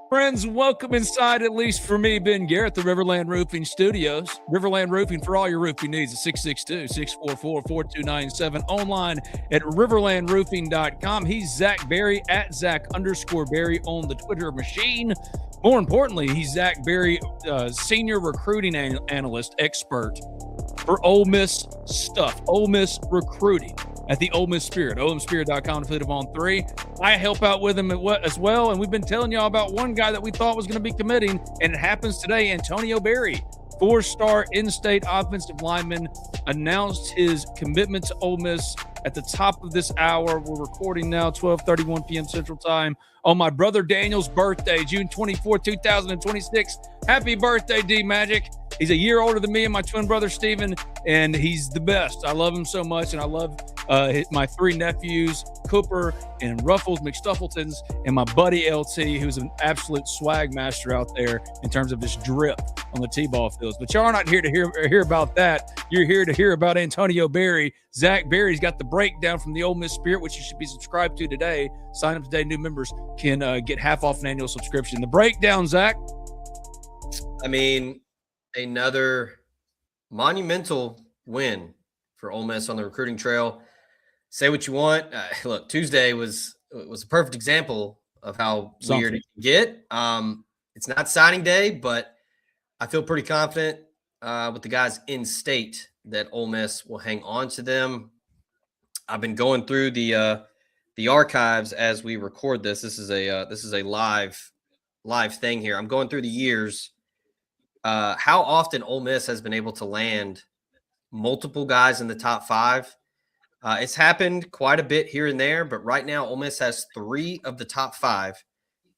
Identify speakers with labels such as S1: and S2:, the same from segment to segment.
S1: Friends, welcome inside, at least for me, Ben Garrett, the Riverland Roofing Studios. Riverland Roofing for all your roofing needs at 662-644-4297. Online at riverlandroofing.com. He's Zach Berry at Zach_Berry on the Twitter machine. More importantly, he's Zach Berry, senior recruiting analyst expert for Ole Miss stuff, Ole Miss recruiting at the Ole Miss Spirit, OleMissSpirit.com to fit him on 3. I help out with him as well, and we've been telling y'all about one guy that we thought was going to be committing, and it happens today. Antonio Berry, 4-star in-state offensive lineman, announced his commitment to Ole Miss at the top of this hour. We're recording now, 12:31 p.m. Central Time, on my brother Daniel's birthday, June 24, 2026. Happy birthday, D-Magic. He's a year older than me and my twin brother, Steven, and he's the best. I love him so much, and I love my 3 nephews, Cooper and Ruffles McStuffletons, and my buddy LT, who's an absolute swag master out there in terms of his drip on the T-ball fields. But y'all are not here to hear about that. You're here to hear about Antonio Berry. Zach Berry's got the breakdown from the Ole Miss Spirit, which you should be subscribed to today. Sign up today. New members can get half off an annual subscription. The breakdown, Zach.
S2: I mean, another monumental win for Ole Miss on the recruiting trail. Say what you want. Look, Tuesday was a perfect example of how weird it can get. It's not signing day, but I feel pretty confident with the guys in state that Ole Miss will hang on to them. I've been going through the archives as we record this. This is a live thing here. I'm going through the years. How often Ole Miss has been able to land multiple guys in the top 5. It's happened quite a bit here and there, but right now Ole Miss has 3 of the top 5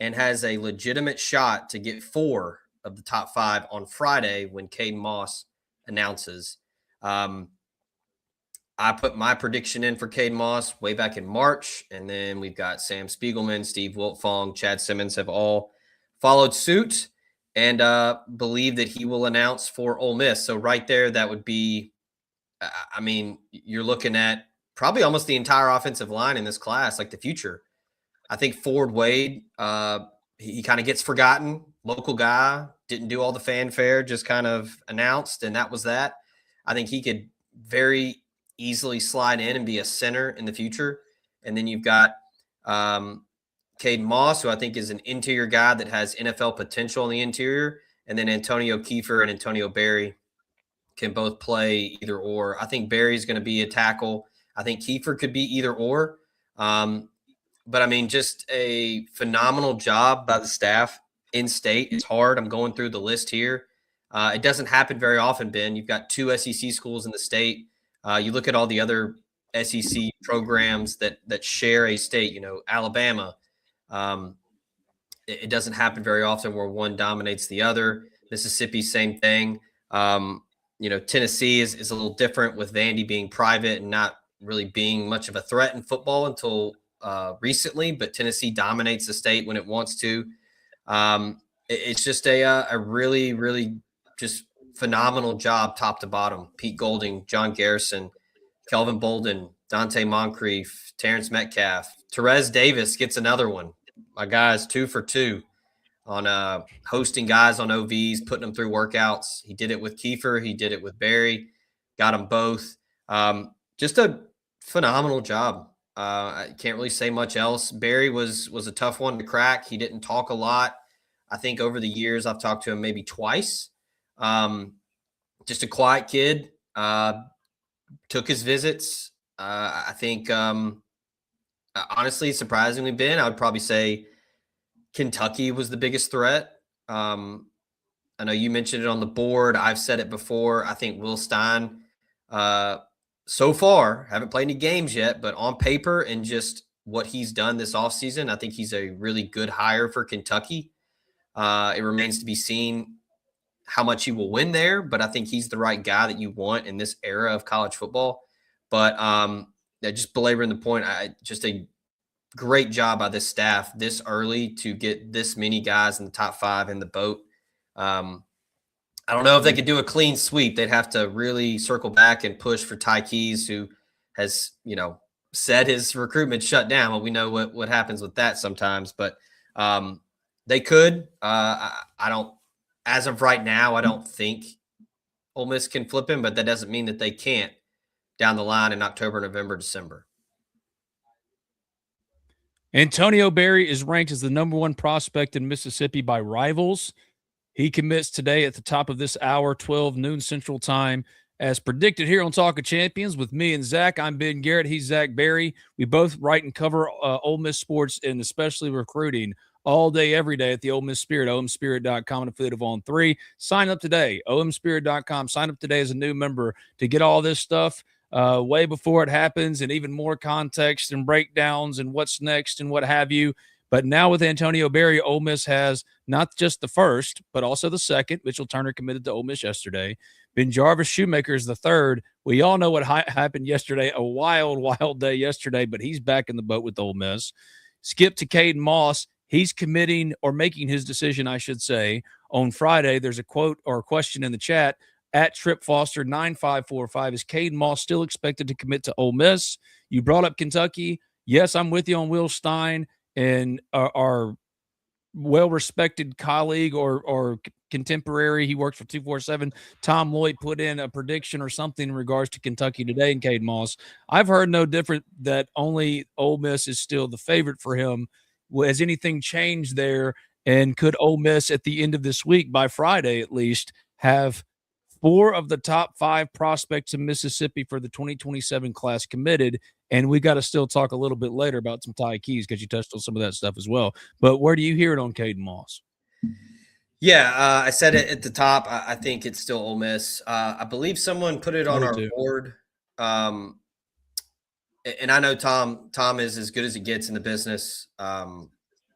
S2: and has a legitimate shot to get 4 of the top 5 on Friday when Caden Moss announces. I put my prediction in for Caden Moss way back in March, and then we've got Sam Spiegelman, Steve Wiltfong, Chad Simmons have all followed suit and believe that he will announce for Ole Miss. So right there, that would be, I mean, you're looking at probably almost the entire offensive line in this class, like the future. I think Ford Wade, he kind of gets forgotten. Local guy, didn't do all the fanfare, just kind of announced, and that was that. I think he could very easily slide in and be a center in the future. And then you've got Caden Moss, who I think is an interior guy that has NFL potential in the interior. And then Antonio Kiefer and Antonio Berry can both play either or. I think Berry's going to be a tackle. I think Kiefer could be either or. But, I mean, just a phenomenal job by the staff in state. It's hard. I'm going through the list here. It doesn't happen very often, Ben. You've got 2 SEC schools in the state. You look at all the other SEC programs that share a state, Alabama. It doesn't happen very often where one dominates the other. Mississippi, same thing. Tennessee is a little different with Vandy being private and not really being much of a threat in football until recently, but Tennessee dominates the state when it wants to. It's just a really, really just phenomenal job top to bottom. Pete Golding, John Garrison, Kelvin Bolden, Dante Moncrief, Terrence Metcalf. Terez Davis gets another one. My guy's 2 for 2 on hosting guys on OVs, putting them through workouts. He did it with Kiefer. He did it with Berry. Got them both. Just a phenomenal job. I can't really say much else. Berry was a tough one to crack. He didn't talk a lot. I think over the years I've talked to him maybe twice. Just a quiet kid. Took his visits. I think honestly, surprisingly, Ben, I would probably say Kentucky was the biggest threat. I know you mentioned it on the board. I've said it before. I think Will Stein, so far, haven't played any games yet, but on paper and just what he's done this offseason, I think he's a really good hire for Kentucky. It remains to be seen how much he will win there, but I think he's the right guy that you want in this era of college football. But just belaboring the point, just a great job by this staff this early to get this many guys in the top 5 in the boat. I don't know if they could do a clean sweep. They'd have to really circle back and push for Ty Keys, who has, said his recruitment shut down. Well, we know what happens with that sometimes. But They could. I don't. As of right now, I don't think Ole Miss can flip him, but that doesn't mean that they can't down the line in October, November, December.
S1: Antonio Berry is ranked as the number 1 prospect in Mississippi by Rivals. He commits today at the top of this hour, 12 noon Central Time, as predicted here on Talk of Champions with me and Zach. I'm Ben Garrett. He's Zach Berry. We both write and cover Ole Miss sports and especially recruiting all day, every day at the Ole Miss Spirit, omspirit.com, and affiliate of On3. Sign up today, omspirit.com. Sign up today as a new member to get all this stuff way before it happens and even more context and breakdowns and what's next and what have you. But now with Antonio Berry, Ole Miss has not just the first, but also the second. Mitchell Turner committed to Ole Miss yesterday. Ben Jarvis Shoemaker is the third. We all know what happened yesterday, a wild, wild day yesterday, but he's back in the boat with Ole Miss. Skip to Caden Moss. He's committing or making his decision, I should say, on Friday. There's a quote or a question in the chat at Trip Foster 9545. Is Caden Moss still expected to commit to Ole Miss? You brought up Kentucky. Yes, I'm with you on Will Stein. And our well-respected colleague or contemporary, he works for 247, Tom Lloyd, put in a prediction or something in regards to Kentucky today and Caden Moss. I've heard no different, that only Ole Miss is still the favorite for him. Has anything changed there? And could Ole Miss at the end of this week, by Friday at least, have 4 of the top 5 prospects in Mississippi for the 2027 class committed? And we got to still talk a little bit later about some Ty Keys, because you touched on some of that stuff as well. But where do you hear it on Caden Moss?
S2: Yeah, I said it at the top. I think it's still Ole Miss. I believe someone put it on our board. And I know Tom is as good as he gets in the business.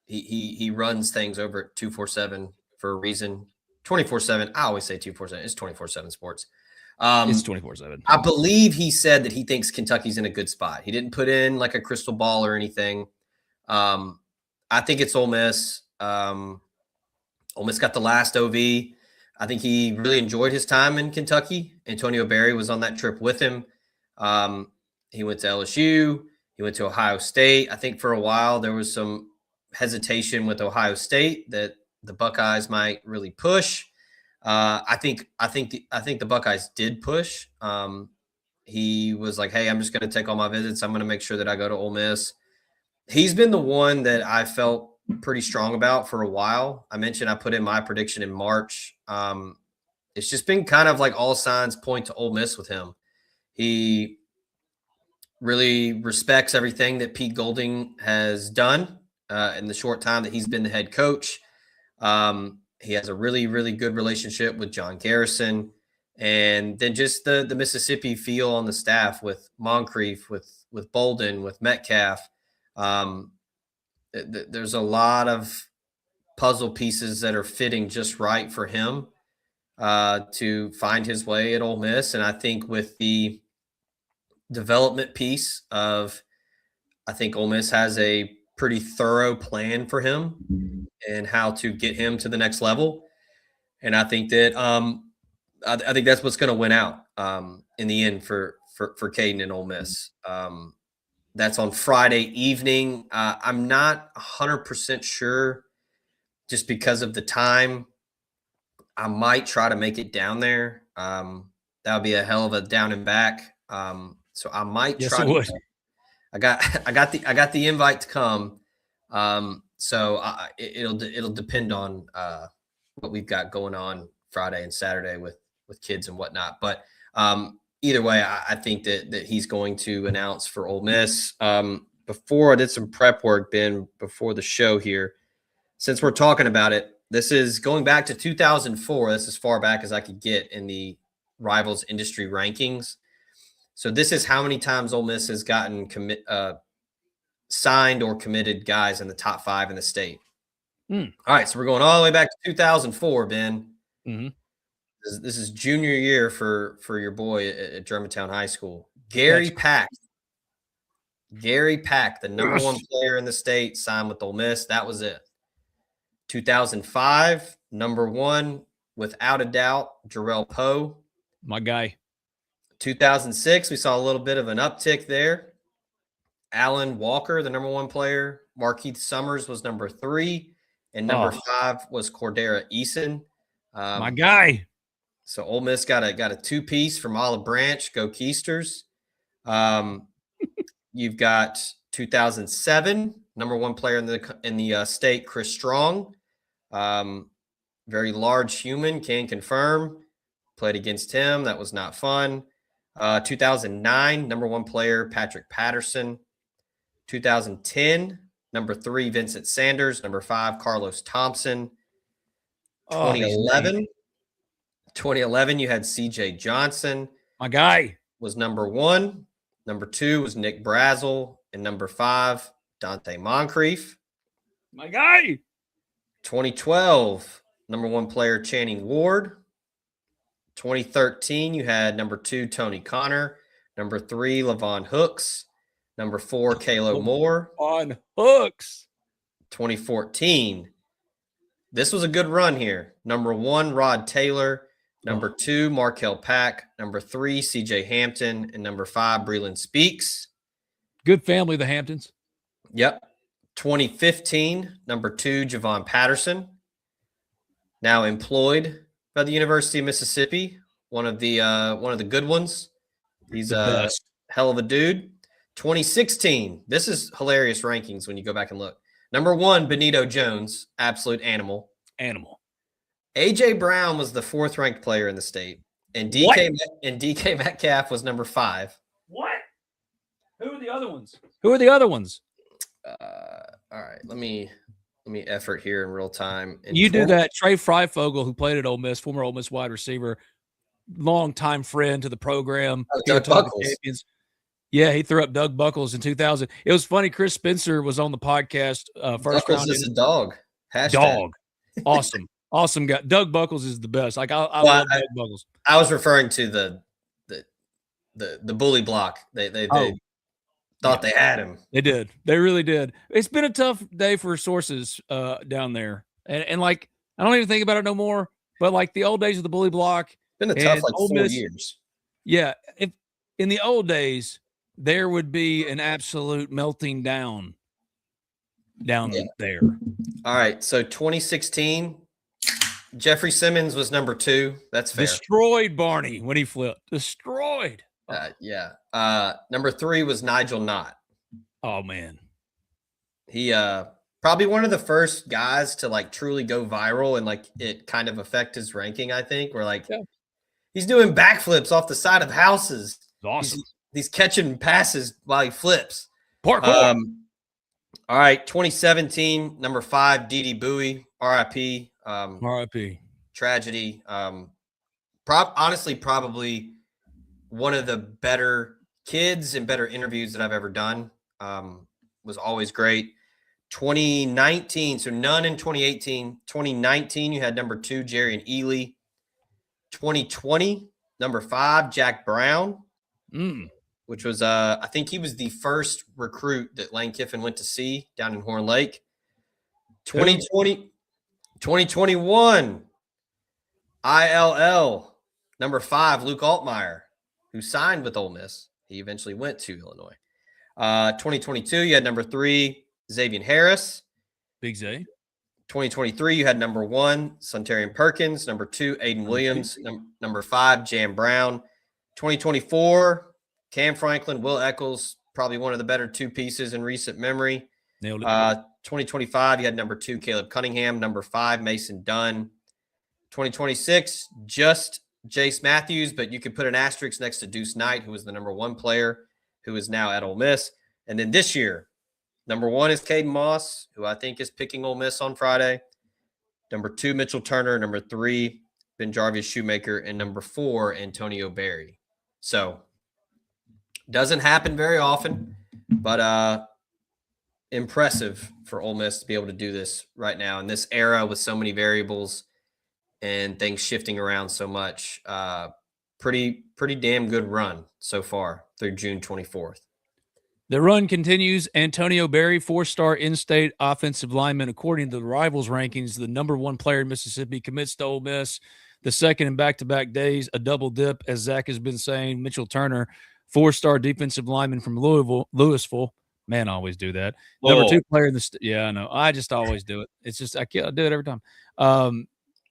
S2: He runs things over at 247 for a reason. 24/7. I always say 247. It's 24/7 sports.
S1: It's 24/7.
S2: I believe he said that he thinks Kentucky's in a good spot. He didn't put in like a crystal ball or anything. I think it's Ole Miss. Ole Miss got the last OV. I think he really enjoyed his time in Kentucky. Antonio Berry was on that trip with him. He went to LSU. He went to Ohio State. I think for a while there was some hesitation with Ohio State that the Buckeyes might really push. I think the Buckeyes did push. He was like, "Hey, I'm just going to take all my visits. I'm going to make sure that I go to Ole Miss." He's been the one that I felt pretty strong about for a while. I mentioned I put in my prediction in March. It's just been kind of like all signs point to Ole Miss with him. He really respects everything that Pete Golding has done in the short time that he's been the head coach. He has a really, really good relationship with John Garrison, and then just the Mississippi feel on the staff with Moncrief, with Bolden, with Metcalf. There's a lot of puzzle pieces that are fitting just right for him to find his way at Ole Miss. And I think with the development piece of, I think Ole Miss has a pretty thorough plan for him and how to get him to the next level. And I think that I think that's what's going to win out in the end for Caden and Ole Miss. That's on Friday evening. I'm not 100% sure just because of the time. I might try to make it down there. That would be a hell of a down and back. So I might try.
S1: Yes, it would.
S2: I got the invite to come. So it'll depend on what we've got going on Friday and Saturday with kids and whatnot. But either way, I think that he's going to announce for Ole Miss. Before I did some prep work, Ben, before the show here, since we're talking about it, this is going back to 2004. That's as far back as I could get in the Rivals industry rankings. So this is how many times Ole Miss has gotten signed or committed guys in the top 5 in the state. All right, so we're going all the way back to 2004, Ben.
S1: Mm-hmm.
S2: This is junior year for your boy at Germantown High School. Gary Pack, the number 1 player in the state, signed with Ole Miss. That was it. 2005, number 1, without a doubt, Jarrell Poe.
S1: My guy.
S2: 2006, we saw a little bit of an uptick there. Alan Walker, the number 1 player. Markeith Summers was number 3. and number 5 was Cordera Eason.
S1: My guy.
S2: So Ole Miss got a 2-piece from Olive Branch. Go Keisters. You've got 2007 number 1 player in the state, Chris Strong. Very large human, can confirm. Played against him. That was not fun. 2009 number 1 player, Patrick Patterson. 2010 number 3, Vincent Sanders. Number 5, Carlos Thompson. 2011, you had CJ Johnson.
S1: My guy.
S2: Was number 1. Number 2 was Nick Brazel. And number 5, Dante Moncrief.
S1: My guy.
S2: 2012, number 1 player, Channing Ward. 2013, you had number 2, Tony Connor. Number 3, Levon Hooks. Number 4, Kalo Moore.
S1: On Hooks.
S2: 2014, this was a good run here. Number 1, Rod Taylor. Number 2, Markel Pack. Number 3, CJ Hampton. And number 5, Breland Speaks.
S1: Good family, the Hamptons.
S2: Yep. 2015, number 2, Javon Patterson. Now employed by the University of Mississippi. One of the good ones. He's a hell of a dude. 2016, this is hilarious rankings when you go back and look. Number 1, Benito Jones, absolute animal. AJ Brown was the 4th ranked player in the state, and DK Metcalf was number 5.
S1: What? Who are the other ones?
S2: All right, let me effort here in real time.
S1: You do that. Trey Freifogel, who played at Ole Miss, former Ole Miss wide receiver, longtime friend to the program.
S2: Doug Buckles.
S1: Yeah, he threw up Doug Buckles in 2000. It was funny. Chris Spencer was on the podcast. First
S2: Buckles
S1: round
S2: is a dog.
S1: Dog. Awesome guy. Doug Buckles is the best. Like I love Doug Buckles.
S2: I was referring to the bully block. They thought they had him.
S1: They did. They really did. It's been a tough day for sources down there, and like I don't even think about it no more. But like the old days of the bully block,
S2: been a tough 4 years.
S1: Yeah, if in the old days there would be an absolute melting down there.
S2: All right, so 2016, Jeffrey Simmons was number 2. That's fair.
S1: Destroyed Barney when he flipped. Destroyed.
S2: Number 3 was Nigel Knott.
S1: Oh man,
S2: he probably one of the first guys to like truly go viral and like it kind of affect his ranking. I think we're like he's doing backflips off the side of houses.
S1: Awesome.
S2: He's catching passes while he flips.
S1: Parkour.
S2: All right, 2017, number 5, Dede Bowie, RIP.
S1: RIP.
S2: Tragedy. Honestly, probably one of the better kids and better interviews that I've ever done. Was always great. 2019, so none in 2018. 2019, you had number 2, Jerry and Ely. 2020, number 5, Jack Brown. Which was, I think he was the first recruit that Lane Kiffin went to see down in Horn Lake. 2021, ILL, number 5, Luke Altmaier, who signed with Ole Miss. He eventually went to Illinois. 2022, you had number 3, Xavier Harris.
S1: Big Z.
S2: 2023, you had number 1, Suntarian Perkins. Number 2, Aiden Williams. Number 5, Jam Brown. 2024, Cam Franklin, Will Eccles, probably one of the better 2 pieces in recent memory.
S1: Nailed it.
S2: 2025, you had number 2, Caleb Cunningham. Number 5, Mason Dunn. 2026, just Jace Matthews, but you could put an asterisk next to Deuce Knight, who was the number 1 player, who is now at Ole Miss. And then this year, number 1 is Caden Moss, who I think is picking Ole Miss on Friday. Number 2, Mitchell Turner. Number 3, Ben Jarvis Shoemaker. And number 4, Antonio Berry. So doesn't happen very often, but impressive for Ole Miss to be able to do this right now in this era with so many variables and things shifting around so much. Pretty damn good run so far through June 24th.
S1: The run continues. Antonio Berry, 4-star in-state offensive lineman, according to the Rivals rankings, the number 1 player in Mississippi, commits to Ole Miss. The second in back-to-back days, a double dip, as Zach has been saying. Mitchell Turner, 4-star defensive lineman from Louisville, Man, I always do that. Number 2 player in the yeah, I know. I just always do it. It's just I do it every time.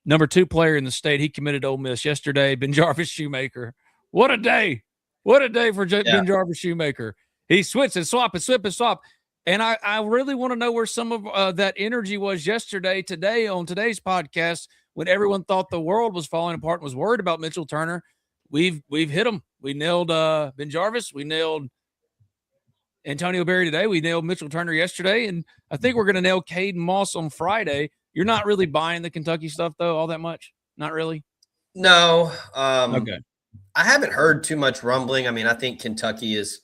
S1: Number 2 player in the state, he committed to Ole Miss yesterday, Ben Jarvis Shoemaker. What a day. What a day for Ben Jarvis Shoemaker. He switched and swap and swip and swap. And I really want to know where some of that energy was today on today's podcast when everyone thought the world was falling apart and was worried about Mitchell Turner. We've hit him. We nailed Ben Jarvis. We nailed Antonio Berry today. We nailed Mitchell Turner yesterday, and I think we're going to nail Caden Moss on Friday. You're not really buying the Kentucky stuff, though, all that much? Not really?
S2: No.
S1: Okay.
S2: I haven't heard too much rumbling. I mean, I think Kentucky is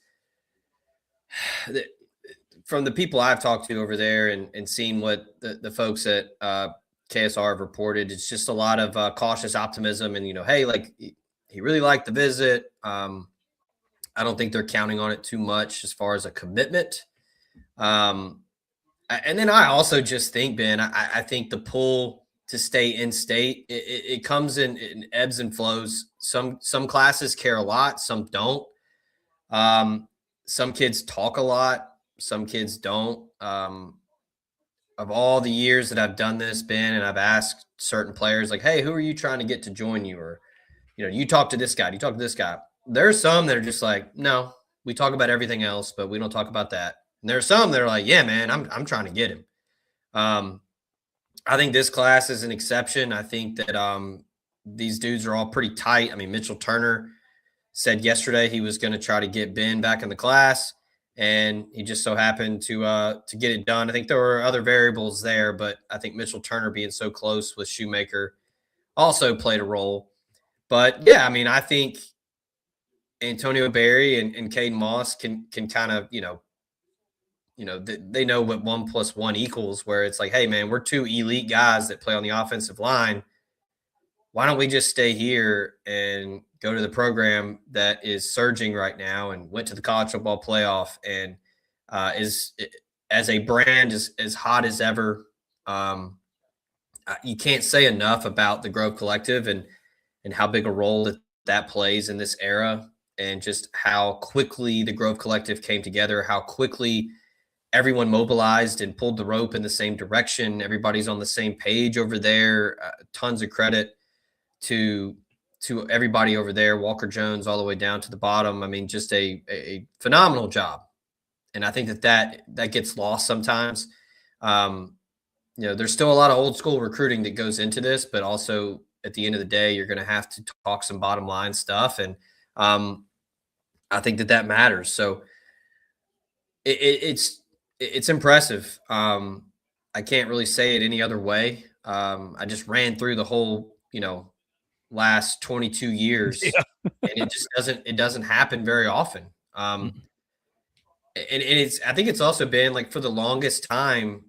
S2: from the people I've talked to over there and seen what the folks at KSR have reported, it's just a lot of cautious optimism and, hey, like he really liked the visit. I don't think they're counting on it too much as far as a commitment. And then I also just think, Ben, I think the pull to stay in state, it comes in ebbs and flows. Some classes care a lot, some don't. Some kids talk a lot, some kids don't. Of all the years that I've done this, Ben, and I've asked certain players like, hey, who are you trying to get to join you? Or, you talk to this guy, you talk to this guy. There's some that are just like, no, we talk about everything else, but we don't talk about that. And there's some that are like, yeah, man, I'm trying to get him. I think this class is an exception. I think that these dudes are all pretty tight. I mean, Mitchell Turner said yesterday he was going to try to get Ben back in the class, and he just so happened to get it done. I think there were other variables there, but I think Mitchell Turner being so close with Shoemaker also played a role. But yeah, I mean, I think Antonio Berry and Caden Moss can kind of, they know what 1 + 1 equals, where it's like, hey, man, we're 2 elite guys that play on the offensive line. Why don't we just stay here and go to the program that is surging right now and went to the college football playoff and is as a brand as hot as ever. You can't say enough about the Grove Collective and how big a role that plays in this era, and just how quickly the Grove Collective came together, how quickly everyone mobilized and pulled the rope in the same direction. Everybody's on the same page over there. Tons of credit to everybody over there, Walker Jones all the way down to the bottom. I mean, just a phenomenal job. And I think that gets lost sometimes. There's still a lot of old school recruiting that goes into this, but also at the end of the day, you're going to have to talk some bottom line stuff. And I think that matters. So it's impressive. I can't really say it any other way. I just ran through the whole, last 22 years, and it just doesn't happen very often. And I think it's also been like, for the longest time,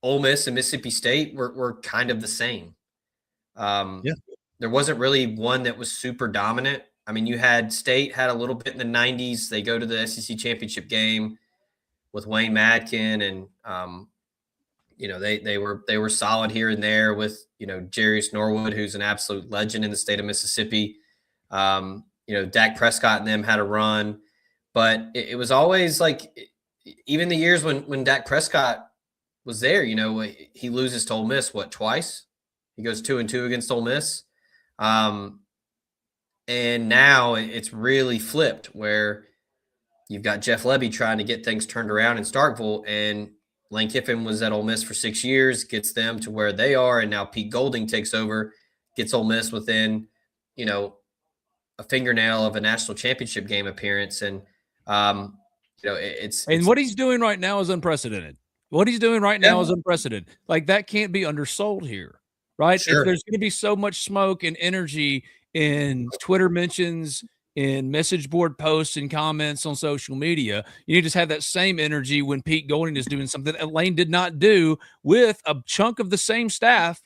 S2: Ole Miss and Mississippi State were kind of the same. There wasn't really one that was super dominant. I mean, you had State had a little bit in the 90s. They go to the SEC championship game with Wayne Madkin, and they were solid here and there with Jarius Norwood, who's an absolute legend in the state of Mississippi. Dak Prescott and them had a run, but it was always like, even the years when Dak Prescott was there, he loses to Ole Miss twice. He goes 2-2 against Ole Miss. And now it's really flipped, where you've got Jeff Lebby trying to get things turned around in Starkville, and Lane Kiffin was at Ole Miss for 6 years, gets them to where they are, and now Pete Golding takes over, gets Ole Miss within, a fingernail of a national championship game appearance. And, it's
S1: what he's doing right now is unprecedented. What he's doing right now is unprecedented. Like, that can't be undersold here, right?
S2: Sure.
S1: There's going to be so much smoke and energy in Twitter mentions, in message board posts and comments on social media. You need to just have that same energy when Pete Golding is doing something that Lane did not do with a chunk of the same staff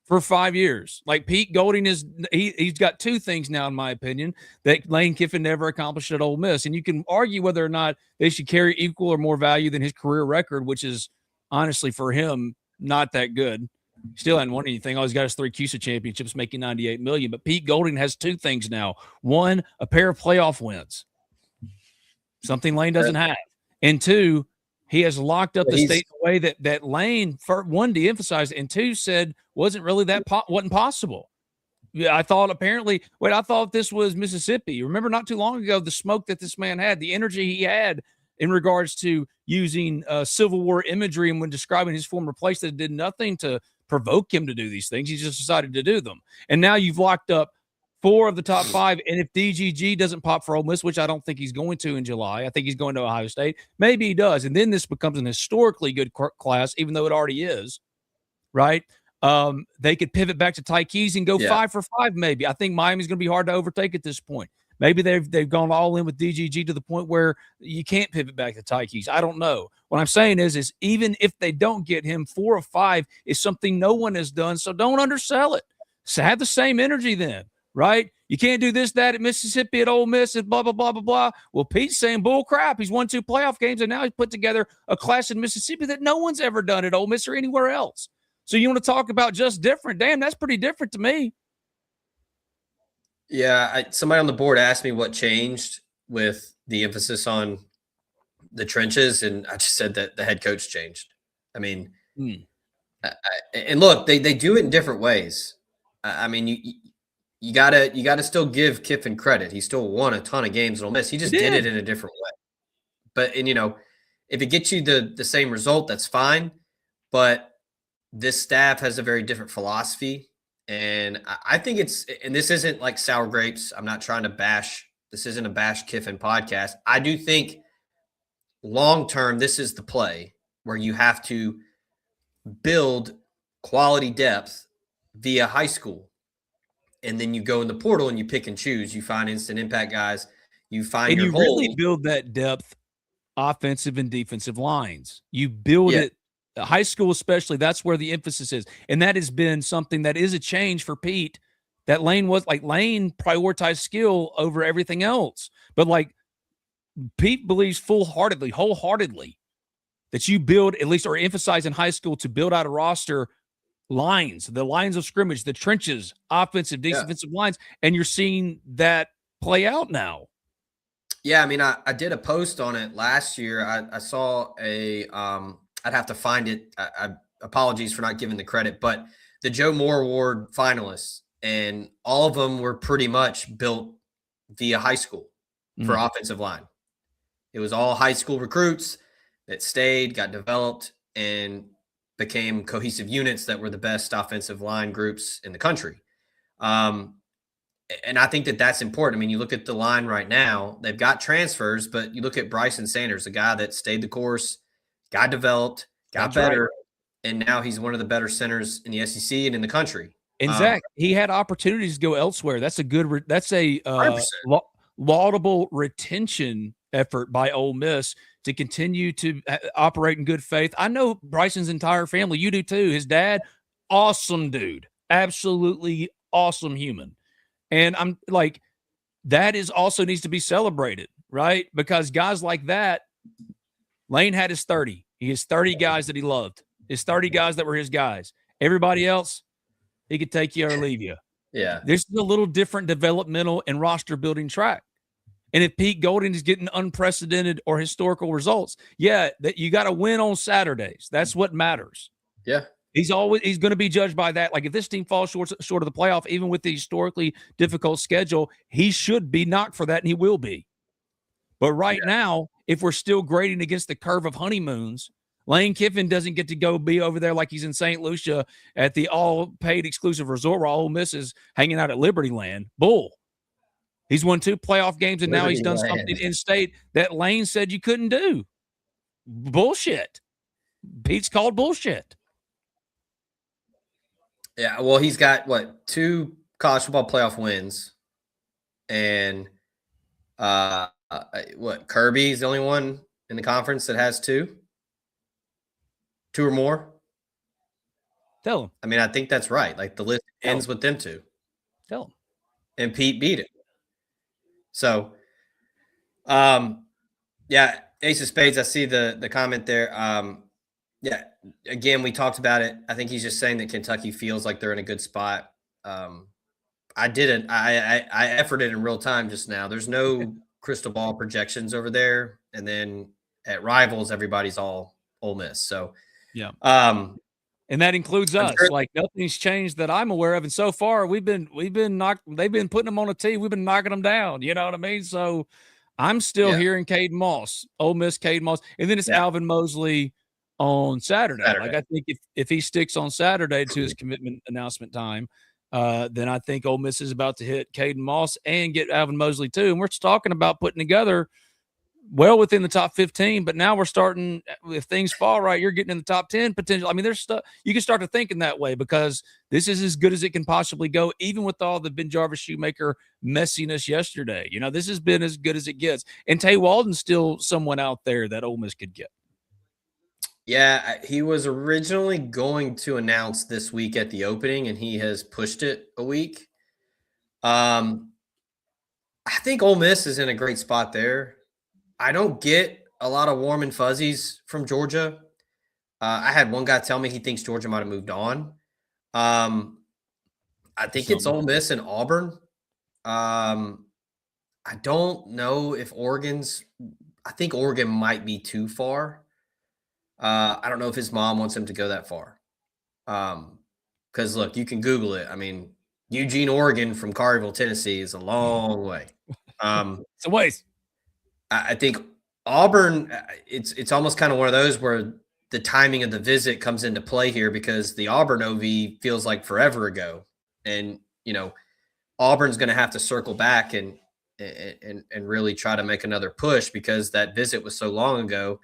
S1: for 5 years. Like, Pete Golding he's got 2 things now, in my opinion, that Lane Kiffin never accomplished at Ole Miss. And you can argue whether or not they should carry equal or more value than his career record, which is honestly for him not that good. Still hadn't won anything. All he's got is 3 CUSA championships, making $98 million. But Pete Golding has 2 things now. One, a pair of playoff wins, something Lane doesn't have. And two, he has locked up
S2: But
S1: the state in a way that Lane, for one, de-emphasized, and two, said wasn't really wasn't possible. Yeah, I thought this was Mississippi. Remember not too long ago, the smoke that this man had, the energy he had in regards to using Civil War imagery and when describing his former place that did nothing to provoke him to do these things. He just decided to do them. And now you've locked up 4 of the top 5. And if DGG doesn't pop for Ole Miss, which I don't think he's going to in July, I think he's going to Ohio State. Maybe he does. And then this becomes an historically good class, even though it already is, right? They could pivot back to Tykees and go 5 for 5, maybe. I think Miami's going to be hard to overtake at this point. Maybe they've gone all in with DGG to the point where you can't pivot back to Tykees. I don't know. What I'm saying is even if they don't get him, 4 or 5 is something no one has done, so don't undersell it. So have the same energy then, right? You can't do this, that at Mississippi, at Ole Miss, and blah, blah, blah, blah, blah. Well, Pete's saying bull crap. He's won 2 playoff games, and now he's put together a class in Mississippi that no one's ever done at Ole Miss or anywhere else. So you want to talk about just different? Damn, that's pretty different to me.
S2: Yeah, somebody on the board asked me what changed with the emphasis on the trenches, and I just said that the head coach changed. I mean, and look, they do it in different ways. I mean, you gotta still give Kiffin credit. He still won a ton of games at Ole Miss. He just did it in a different way. But if it gets you the same result, that's fine. But this staff has a very different philosophy. And I think and this isn't like sour grapes. I'm not trying to bash. This isn't a bash Kiffin podcast. I do think long-term, this is the play where you have to build quality depth via high school. And then you go in the portal and you pick and choose. You find instant impact guys. You find your hole.
S1: And you really build that depth, offensive and defensive lines. You build it. High school especially, that's where the emphasis is. And that has been something that is a change for Pete. That Lane prioritized skill over everything else. But Pete believes wholeheartedly that you build at least or emphasize in high school to build out a roster lines, the lines of scrimmage, the trenches, offensive, defensive lines. And you're seeing that play out now.
S2: Yeah, I mean, I did a post on it last year. I saw I'd have to find it. Apologies for not giving the credit, but the Joe Moore Award finalists, and all of them were pretty much built via high school for offensive line. It was all high school recruits that stayed, got developed, and became cohesive units that were the best offensive line groups in the country. And I think that's important. I mean, you look at the line right now, they've got transfers, but you look at Bryson Sanders, a guy that stayed the course, got developed, got better, and now he's one of the better centers in the SEC and in the country.
S1: And Zach, he had opportunities to go elsewhere. That's a laudable retention effort by Ole Miss to continue to operate in good faith. I know Bryson's entire family. You do too. His dad, awesome dude, absolutely awesome human. And I'm like, that is also needs to be celebrated, right? Because guys like that, Lane had his 30. He has 30 guys that he loved. His 30 guys that were his guys. Everybody else, he could take you or leave you.
S2: Yeah.
S1: This is a little different developmental and roster building track. And if Pete Golding is getting unprecedented or historical results, that you got to win on Saturdays. That's what matters.
S2: Yeah.
S1: He's going to be judged by that. Like if this team falls short of the playoff, even with the historically difficult schedule, he should be knocked for that, and he will be. But right now, if we're still grading against the curve of honeymoons, Lane Kiffin doesn't get to go be over there like he's in St. Lucia at the all-paid exclusive resort where Ole Miss is hanging out at Liberty Land. Bull. He's won 2 playoff games, and now he's done something in state that Lane said you couldn't do. Bullshit. Pete's called bullshit.
S2: Yeah, well, he's got, 2 college football playoff wins, and Kirby's the only one in the conference that has 2 or more.
S1: Tell him.
S2: I mean, I think that's right. Like the list ends with them 2.
S1: Tell him.
S2: And Pete beat it. So, Ace of Spades. I see the comment there. Again, we talked about it. I think he's just saying that Kentucky feels like they're in a good spot. I efforted in real time just now. There's no crystal ball projections over there. And then at rivals, everybody's all Ole Miss. So,
S1: Yeah.
S2: um,
S1: And that includes
S2: I'm
S1: us.
S2: sure,
S1: Like nothing's changed that I'm aware of. And so far, they've been putting them on a tee. We've been knocking them down. You know what I mean? So I'm still
S2: yeah,
S1: hearing Caden Moss, Ole Miss Caden Moss, and then it's
S2: yeah,
S1: Alvin Mosley on Saturday. Like
S2: Saturday.
S1: I think if he sticks on Saturday to his commitment announcement time, then I think Ole Miss is about to hit Caden Moss and get Alvin Mosley too. And we're talking about putting together well within the top 15, but now we're starting, if things fall right, you're getting in the top 10 potential. I mean, there's stuff you can start to think in that way because this is as good as it can possibly go, even with all the Ben Jarvis Shoemaker messiness yesterday. You know, this has been as good as it gets. And Tay Walden's still someone out there that Ole Miss could get.
S2: Yeah, he was originally going to announce this week at the opening, and he has pushed it a week. I think Ole Miss is in a great spot there. I don't get a lot of warm and fuzzies from Georgia. I had one guy tell me he thinks Georgia might have moved on. Um, I think it's Ole Miss and Auburn. I don't know if I think Oregon might be too far. I don't know if his mom wants him to go that far. Because look, you can Google it. I mean, Eugene, Oregon from Collierville, Tennessee is a long way.
S1: It's a waste.
S2: I think Auburn, it's almost kind of one of those where the timing of the visit comes into play here because the Auburn OV feels like forever ago, and Auburn's going to have to circle back and really try to make another push because that visit was so long ago.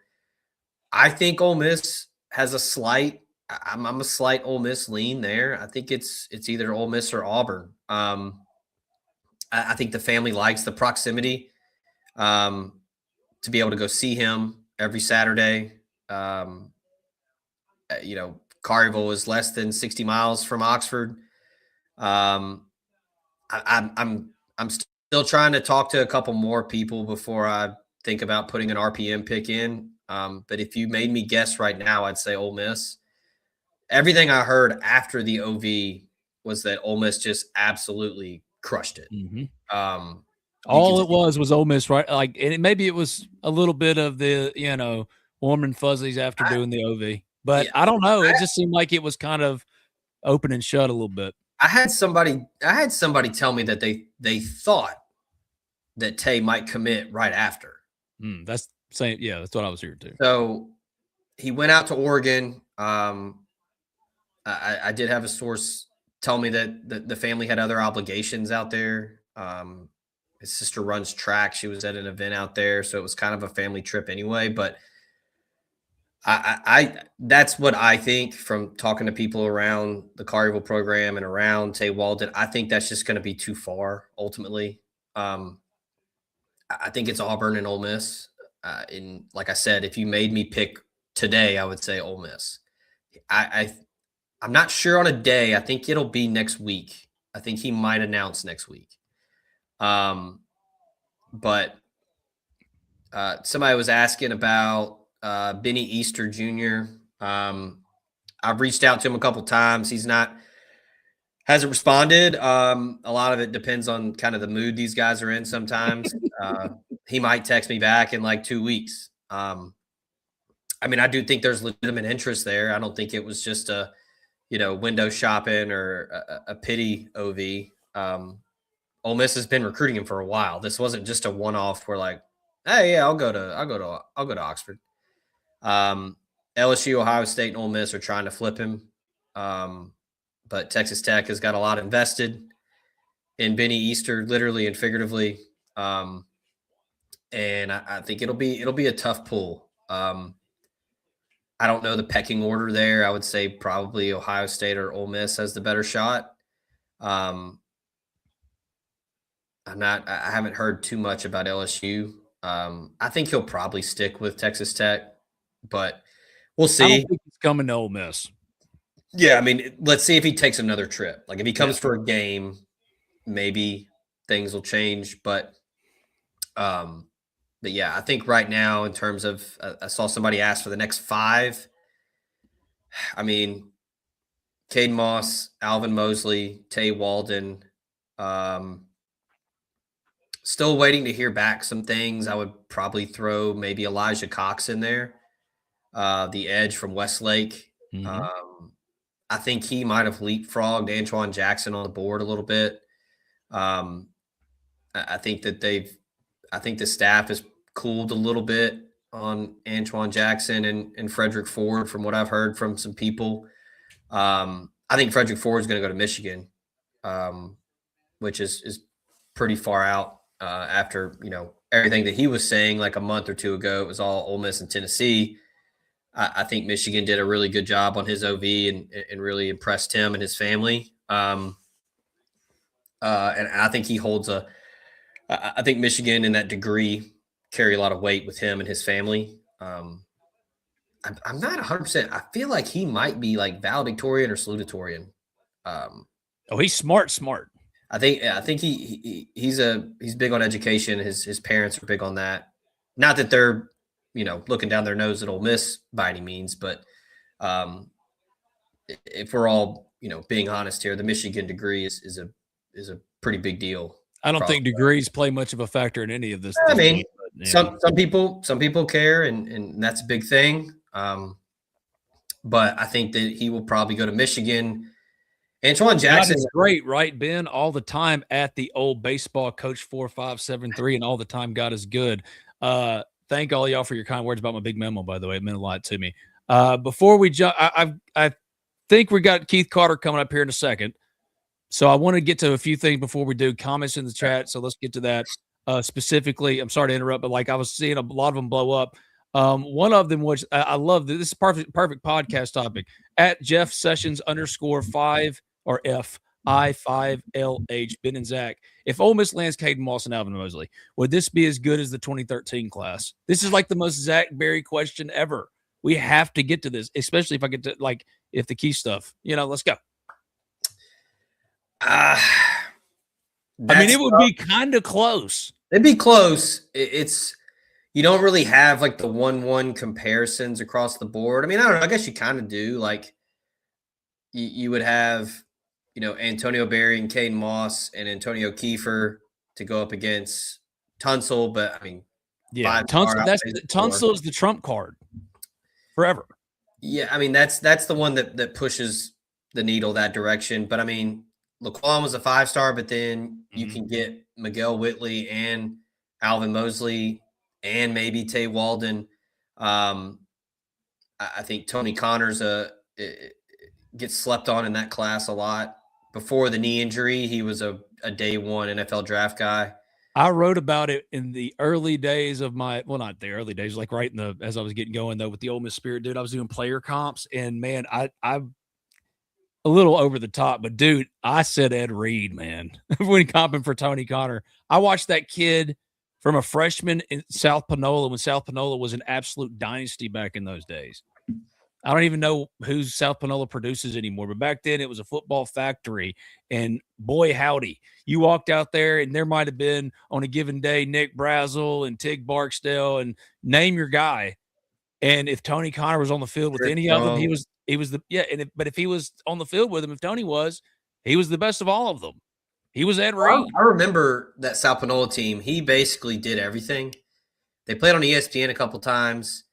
S2: I think Ole Miss has a slight. I'm a slight Ole Miss lean there. I think it's either Ole Miss or Auburn. I think the family likes the proximity. To be able to go see him every Saturday. Collierville is less than 60 miles from Oxford. I'm still trying to talk to a couple more people before I think about putting an RPM pick in. But if you made me guess right now, I'd say Ole Miss. Everything I heard after the OV was that Ole Miss just absolutely crushed it.
S1: Mm-hmm.
S2: All
S1: it was Ole Miss, right? Like, and maybe it was a little bit of the, warm and fuzzies after doing the OV, but I don't know. It just seemed like it was kind of open and shut a little bit.
S2: I had somebody tell me that they thought that Tay might commit right after.
S1: That's saying, yeah, that's what I was hearing too.
S2: So he went out to Oregon. I did have a source tell me that the family had other obligations out there. His sister runs track. She was at an event out there, so it was kind of a family trip anyway. But I that's what I think from talking to people around the Collierville program and around Tay Walden. I think that's just going to be too far ultimately. I think it's Auburn and Ole Miss. And like I said, if you made me pick today, I would say Ole Miss. I'm not sure on a day. I think it'll be next week. I think he might announce next week. But somebody was asking about Benny Easter Jr. I've reached out to him a couple times. Hasn't responded. A lot of it depends on kind of the mood these guys are in sometimes. He might text me back in like 2 weeks. I mean, I do think there's legitimate interest there. I don't think it was just a window shopping or a pity OV. Ole Miss has been recruiting him for a while. This wasn't just a one-off where like, hey, yeah, I'll go to Oxford. LSU, Ohio State, and Ole Miss are trying to flip him. But Texas Tech has got a lot invested in Benny Easter, literally and figuratively. And I think it'll be a tough pull. I don't know the pecking order there. I would say probably Ohio State or Ole Miss has the better shot. I haven't heard too much about LSU. I think he'll probably stick with Texas Tech, but we'll see.
S1: I don't think he's coming to Ole Miss.
S2: Yeah, I mean, let's see if he takes another trip. Like if he comes for a game, maybe things will change. But yeah, I think right now in terms of, I saw somebody ask for the next 5. I mean, Caden Moss, Alvin Mosley, Tay Walden, Still waiting to hear back some things. I would probably throw maybe Elijah Cox in there, the edge from Westlake.
S1: Mm-hmm.
S2: I think he might have leapfrogged Antoine Jackson on the board a little bit. I think the staff has cooled a little bit on Antoine Jackson and Frederick Ford from what I've heard from some people. I think Frederick Ford is going to go to Michigan, which is pretty far out after, everything that he was saying like a month or two ago. It was all Ole Miss and Tennessee. I think Michigan did a really good job on his OV and really impressed him and his family. And I think he holds I think Michigan in that degree carry a lot of weight with him and his family. I'm not 100%. I feel like he might be like valedictorian or salutatorian.
S1: He's smart.
S2: I think he's big on education. His parents are big on that. Not that they're looking down their nose at Ole Miss by any means, but if we're all being honest here, the Michigan degree is a pretty big deal.
S1: I don't think degrees play much of a factor in any of this.
S2: I mean, some people care, and that's a big thing. But I think that he will probably go to Michigan. Antoine Jackson
S1: is great, right, Ben? All the time at the old baseball coach 4573, and all the time God is good. Thank all y'all for your kind words about my big memo, by the way. It meant a lot to me. Before we jump, I think we got Keith Carter coming up here in a second. So I want to get to a few things before we do. Comments in the chat, so let's get to that. Specifically, I'm sorry to interrupt, but like I was seeing a lot of them blow up. One of them, which I love, this is perfect podcast topic, at Jeff Sessions _5 or FI5LH, Ben and Zach. If Ole Miss lands Caden Moss and Alvin Mosley, would this be as good as the 2013 class? This is like the most Zach Berry question ever. We have to get to this, especially if I get to if the key stuff. Let's go. I mean, it would be kind of close.
S2: It'd be close. It's you don't really have like the 1-1 comparisons across the board. I mean, I don't know. I guess you kind of do. Like you would have, Antonio Berry and Caden Moss and Antonio Kiefer to go up against Tunsil. But I mean,
S1: yeah, Tunsil is the trump card forever.
S2: Yeah, I mean that's the one that pushes the needle that direction. But I mean, Laquan was a 5-star, but then you can get Miguel Whitley and Alvin Mosley and maybe Tay Walden. I think Tony Connors gets slept on in that class a lot. Before the knee injury, he was a day one NFL draft guy.
S1: I wrote about it in the early days of not the early days, like right as I was getting going though with the Ole Miss Spirit, dude. I was doing player comps, and man, I'm a little over the top, but dude, I said Ed Reed, man, when comping for Tony Connor. I watched that kid from a freshman in South Panola when South Panola was an absolute dynasty back in those days. I don't even know who South Panola produces anymore, but back then it was a football factory. And boy, howdy, you walked out there and there might have been on a given day Nick Brazel and Tig Barksdale and name your guy. And if Tony Connor was on the field with any of them, he was but if he was on the field with him, if Tony was, he was the best of all of them. He was Ed Reed.
S2: I remember that South Panola team. He basically did everything. They played on ESPN a couple times.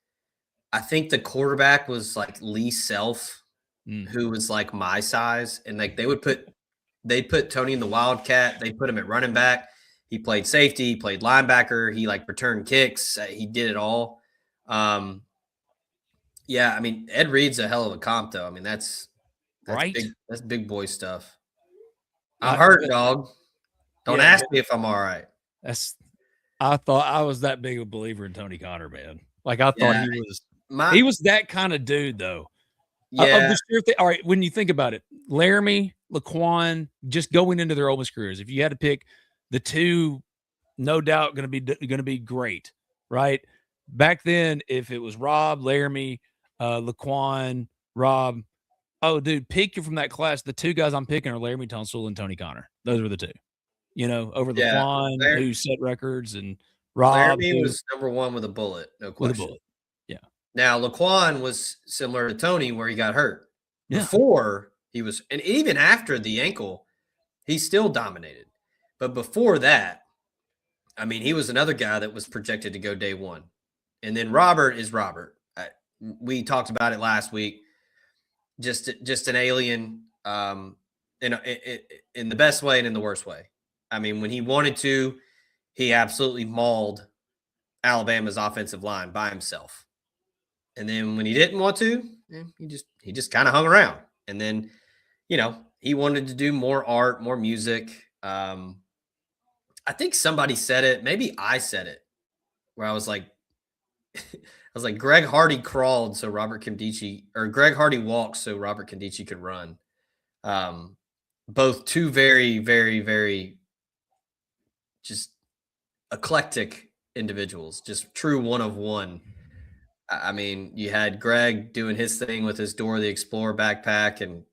S2: I think the quarterback was like Lee Self, who was like my size. And like they'd put Tony in the Wildcat. They put him at running back. He played safety, he played linebacker, he like returned kicks. He did it all. Yeah, I mean, Ed Reed's a hell of a comp, though. I mean, that's
S1: right.
S2: That's big boy stuff. I'm hurt, dog. Don't ask me if I'm all right.
S1: I thought I was that big of a believer in Tony Connor, man. Like I thought he was that kind of dude, though.
S2: Yeah.
S1: All right, when you think about it, Laramie, Laquan, just going into their Ole Miss careers, if you had to pick the two, no doubt going to be great, right? Back then, if it was Rob, Laramie, Laquan, Rob, oh, dude, pick you from that class. The two guys I'm picking are Laramie Tunsil and Tony Connor. Those were the two. Over Laquan, who set records, and Rob.
S2: Laramie was number one with a bullet, no question.
S1: With a bullet. Yeah.
S2: Now, Laquan was similar to Tony where he got hurt.
S1: Yeah.
S2: Before he was, and even after the ankle, he still dominated. But before that, I mean, he was another guy that was projected to go day one. And then Robert is Robert. We talked about it last week. Just an alien in the best way and in the worst way. I mean, when he wanted to, he absolutely mauled Alabama's offensive line by himself. And then when he didn't want to, he just kind of hung around. And then, he wanted to do more art, more music. I think somebody said it. Maybe I said it, where I was like, Greg Hardy crawled so Robert Nkemdiche, or Greg Hardy walked so Robert Nkemdiche could run. Both two very, very, very just eclectic individuals, just true one of one. I mean, you had Greg doing his thing with his Dora the Explorer backpack and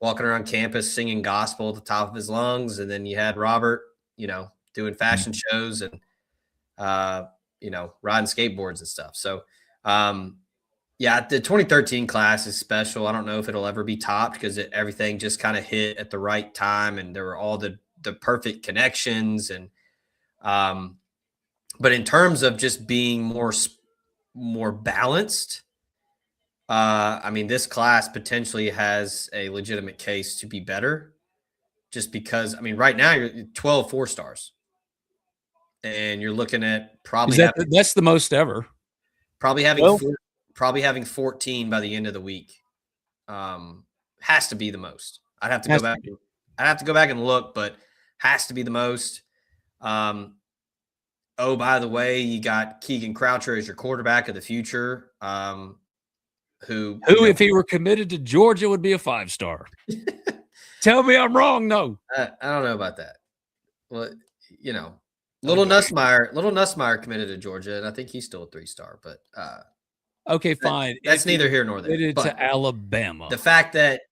S2: walking around campus singing gospel at the top of his lungs. And then you had Robert, doing fashion shows and, riding skateboards and stuff. So, the 2013 class is special. I don't know if it'll ever be topped because everything just kind of hit at the right time. And there were all the perfect connections. And, but in terms of just being more balanced, I mean, this class potentially has a legitimate case to be better just because, I mean, right now you're 12 4-stars and you're looking at
S1: that's the most ever.
S2: Probably having 14 by the end of the week. Has to be the most. I'd have to go back and look, but has to be the most. Oh, by the way, you got Keegan Croucher as your quarterback of the future. Who
S1: if he were committed to Georgia, would be a 5-star. Tell me I'm wrong. No,
S2: I don't know about that. Well, Little Nussmeier committed to Georgia, and I think he's still a 3-star. But
S1: okay, fine.
S2: That's neither here nor there.
S1: Committed to Alabama.
S2: The fact that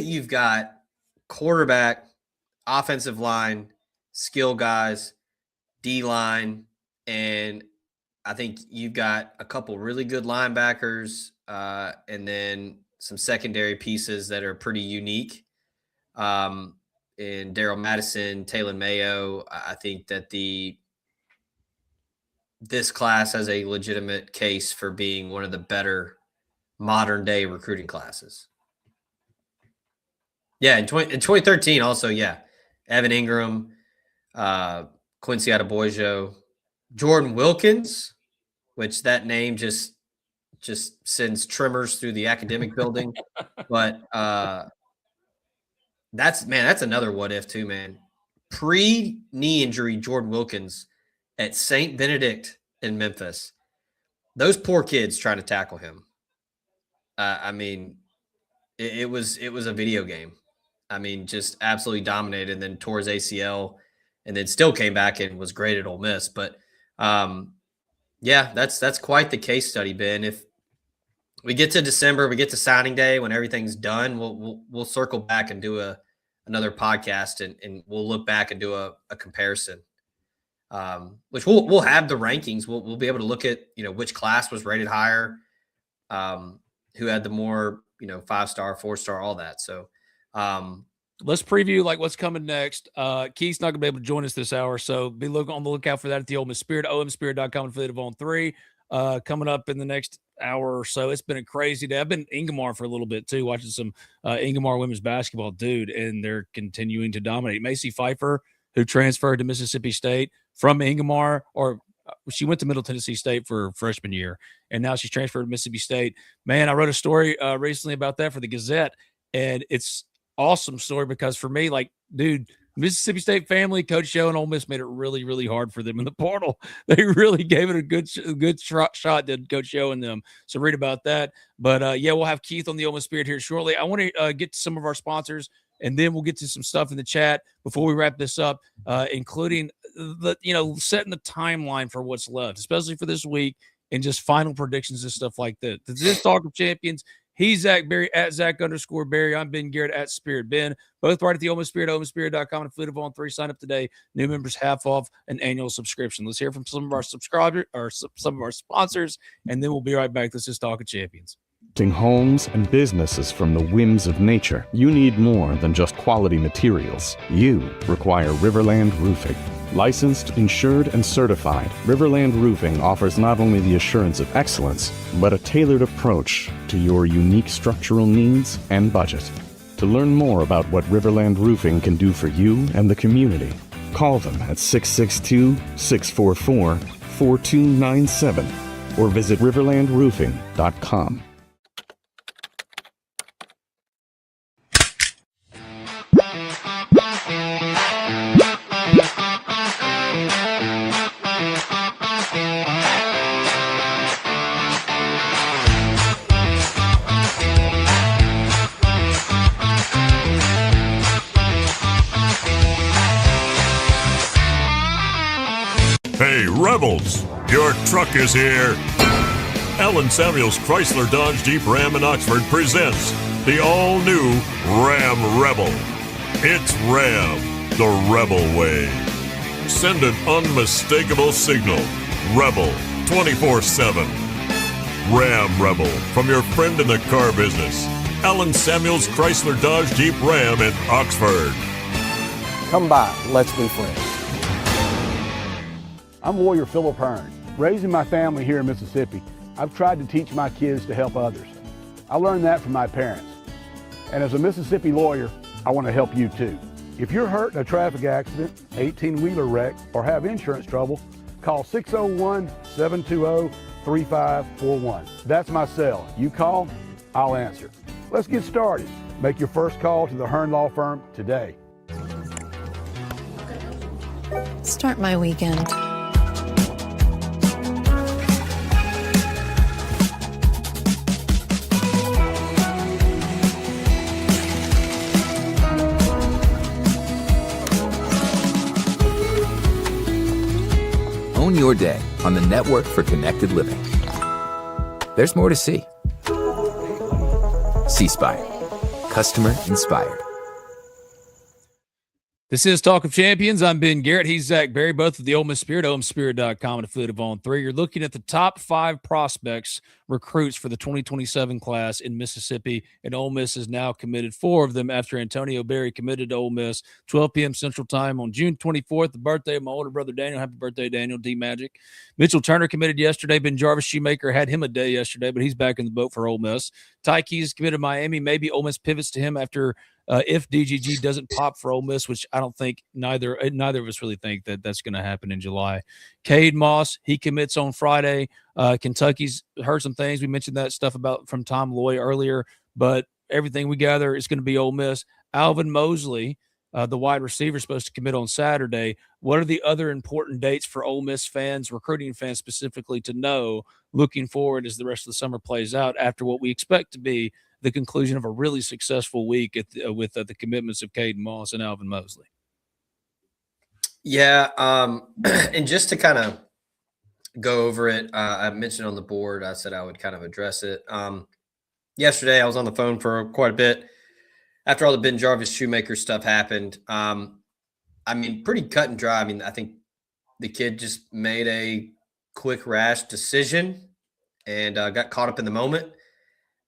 S2: you've got quarterback, offensive line, skill guys, D-line, and I think you've got a couple really good linebackers, and then some secondary pieces that are pretty unique. In Daryl Madison, Taylor Mayo, I think that this class has a legitimate case for being one of the better modern day recruiting classes. Yeah, in 2013 also, yeah. Evan Ingram, Quincy Adebojo, Jordan Wilkins, which that name just sends tremors through the academic building. But that's another what if too, man. Pre-knee injury Jordan Wilkins at St. Benedict in Memphis. Those poor kids trying to tackle him. I mean, it was a video game. I mean, just absolutely dominated, and then tore his ACL, and then still came back and was great at Ole Miss. But that's quite the case study, Ben. If we get to December, we get to signing day when everything's done, we'll circle back and do another podcast, and we'll look back and do a comparison. Which we'll have the rankings. We'll be able to look at which class was rated higher, who had the more 5-star, 4-star, all that. So
S1: let's preview what's coming next. Keith's not gonna be able to join us this hour, so be on the lookout for that at the Ole Miss Spirit, omspirit.com, affiliate of On3. Coming up in the next hour or so. It's been a crazy day. I've been in Ingomar for a little bit too, watching some Ingomar women's basketball, dude, and they're continuing to dominate. Macy Pfeiffer, who transferred to Mississippi State from Ingomar, or she went to Middle Tennessee State for freshman year, and now she's transferred to Mississippi State. Man, I wrote a story recently about that for the Gazette, and it's awesome story because for me, dude, Mississippi State family, Coach Show and Ole Miss made it really, really hard for them in the portal. They really gave it a good shot to Coach Show and them. So read about that. But we'll have Keith on the Ole Miss Spirit here shortly. I want to get to some of our sponsors, and then we'll get to some stuff in the chat before we wrap this up, including setting the timeline for what's left, especially for this week, and just final predictions and stuff like that. This Talk of Champions. He's Zach Berry at Zach_Berry. I'm Ben Garrett at Spirit Ben. Both right at the Ole Miss Spirit, omspirit.com, and affiliate of On3. Sign up today. New members half off an annual subscription. Let's hear from some of our subscribers or some of our sponsors, and then we'll be right back. Let's just talk of champions.
S3: Homes and businesses from the whims of nature, you need more than just quality materials. You require Riverland Roofing. Licensed, insured, and certified, Riverland Roofing offers not only the assurance of excellence, but a tailored approach to your unique structural needs and budget. To learn more about what Riverland Roofing can do for you and the community, call them at 662-644-4297 or visit riverlandroofing.com.
S4: Hey, Rebels! Your truck is here! Allen Samuels Chrysler Dodge Jeep Ram in Oxford presents the all-new Ram Rebel. It's Ram, the Rebel way. Send an unmistakable signal. Rebel 24/7. Ram Rebel from your friend in the car business. Allen Samuels Chrysler Dodge Jeep Ram in Oxford.
S5: Come by, let's be friends. I'm Warrior Philip Hearn. Raising my family here in Mississippi, I've tried to teach my kids to help others. I learned that from my parents. And as a Mississippi lawyer, I want to help you too. If you're hurt in a traffic accident, 18-wheeler wreck, or have insurance trouble, call 601-720-3541. That's my cell. You call, I'll answer. Let's get started. Make your first call to the Hearn Law Firm today.
S6: Start my weekend.
S7: Own your day on the Network for Connected Living. There's more to see. C-Spire. Customer inspired.
S1: This is Talk of Champions. I'm Ben Garrett. He's Zach Berry, both of the Ole Miss Spirit, OleMissSpirit.com, and affiliate of On3. You're looking at the top 5 prospects, recruits for the 2027 class in Mississippi, and Ole Miss has now committed 4 of them after Antonio Berry committed to Ole Miss, 12 p.m. Central Time on June 24th, the birthday of my older brother Daniel. Happy birthday, Daniel, D-Magic. Mitchell Turner committed yesterday. Ben Jarvis Shoemaker had him a day yesterday, but he's back in the boat for Ole Miss. Ty Keys committed to Miami. Maybe Ole Miss pivots to him after if DGG doesn't pop for Ole Miss, which I don't think neither of us really think that that's going to happen in July. Cade Moss, he commits on Friday. Kentucky's heard some things. We mentioned that stuff about from Tom Loy earlier, but everything we gather is going to be Ole Miss. Alvin Mosley, the wide receiver, is supposed to commit on Saturday. What are the other important dates for Ole Miss fans, recruiting fans specifically, to know looking forward as the rest of the summer plays out after what we expect to be the conclusion of a really successful week with the commitments of Caden Moss and Alvin Mosley?
S2: Yeah, and just to kind of go over it, I mentioned on the board, I said I would kind of address it. Yesterday, I was on the phone for quite a bit after all the Ben Jarvis Shoemaker stuff happened. I mean, pretty cut and dry. I mean, I think the kid just made a quick, rash decision and got caught up in the moment.